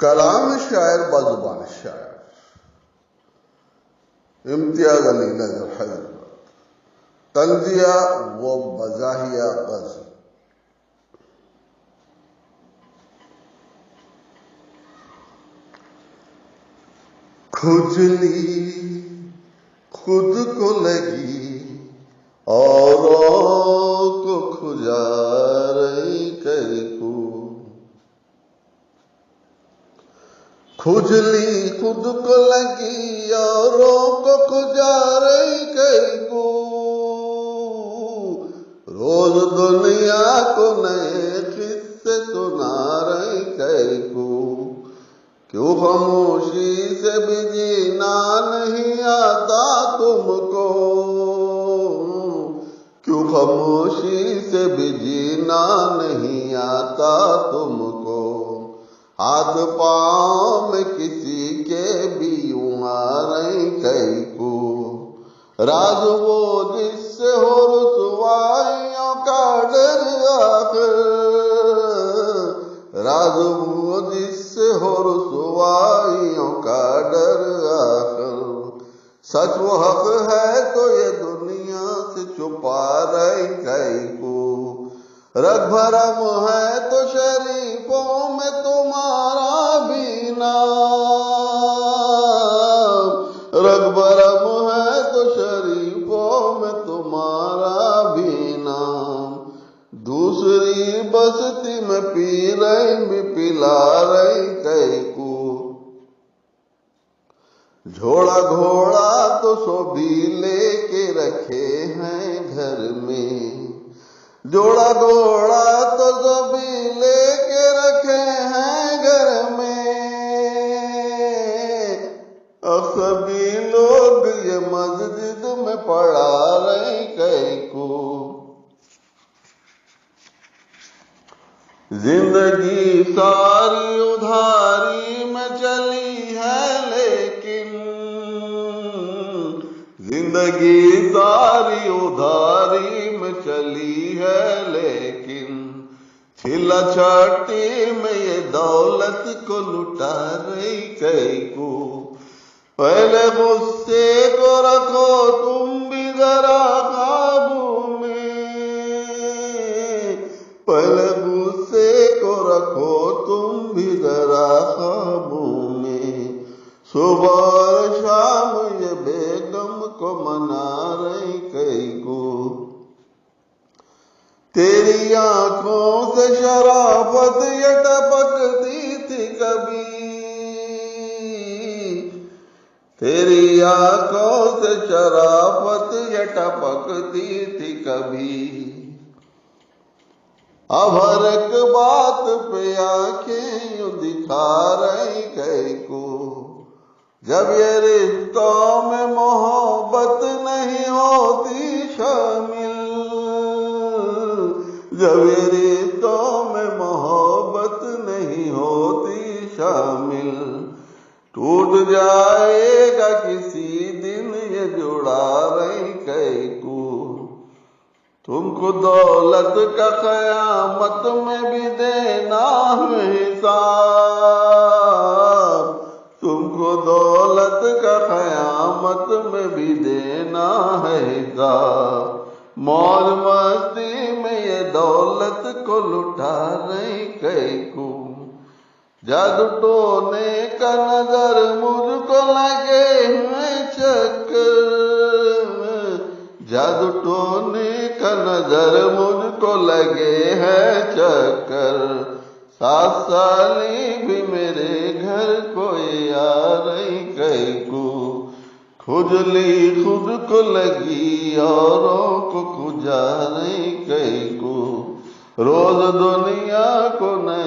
کلام شاعر بازبان شاعر امتیاز علی نظر حضرت تنزیہ و مزاحیہ غزل کھجلی خود کو لگی اوروں کو کھجا رہی کئی کو کھجلی خود کو لگی اوروں کو کھجا رہی کئی کو روز دنیا کو نئے قصے سنا رہی کئی کو کیوں خاموشی سے بھی جینا نہیں آتا تم کو کیوں خاموشی سے بھی جینا نہیں آتا تم کو ہاتھ پاؤں میں کسی کے بھی یوں آ رہی کئی کو راز وہ جس سے ہو رسوائیوں کا ڈر آخر راز وہ جس سے ہو رسوائیوں کا ڈر آخر سچ و حق ہے تو یہ دنیا سے چھپا رہی کئی کو رگ بھرم ہے تو شریفوں میں تمہارا بھی نام رگ بھرم ہے تو شریفوں میں تمہارا بھی نام دوسری بستی میں پی رہی بھی پلا رہی کئی کو جھوڑا گھوڑا تو سو بھی لے کے رکھے ہیں گھر میں جوڑا گھوڑا تو سو بھی لے کے رکھے ہیں گھر میں سبھی لوگ یہ مسجد میں پڑھا رہے کئی کو زندگی ساری ادھاری میں چلی ہے لیکن زندگی ساری ادھاری میں چلی ہے لیکن چھلا چھٹی میں یہ دولت کو لٹا رہی کئی کو پہلے غصے کو رکھو تم بھی ذرا قابو میں پہلے غصے کو رکھو تم بھی ذرا قابو میں صبح اور شام یہ بیگم کو منا رہی کئی کو تیری آنکھوں سے شرافت یہ ٹپکتی تھی کبھی تیری آنکھوں سے شرافت یہ ٹپکتی تھی کبھی اب ہر ایک بات پہ آنکھیں یوں دکھا رہی کئی کو جب یہ رشتوں میں محبت نہیں ہوتی شامل جب یہ رشتوں میں محبت نہیں ہوتی شامل ٹوٹ جائے گا کسی دن یہ جڑا رہی کئی کو تم کو دولت کا قیامت میں بھی دینا ہے حساب تم کو دولت کا قیامت میں بھی دینا ہے حساب موج مستی میں یہ دولت کو لٹا رہی کئی کو جادو ٹونے کا نظر مجھ کو لگے ہیں چکر جادو ٹونے کا نظر مجھ کو لگے ہے چکر 7 سالی بھی میرے گھر کوئی آ رہی کئی کو کھجلی خود کو لگی اوروں کو کھجا رہی کئی کو روز دنیا کو نئے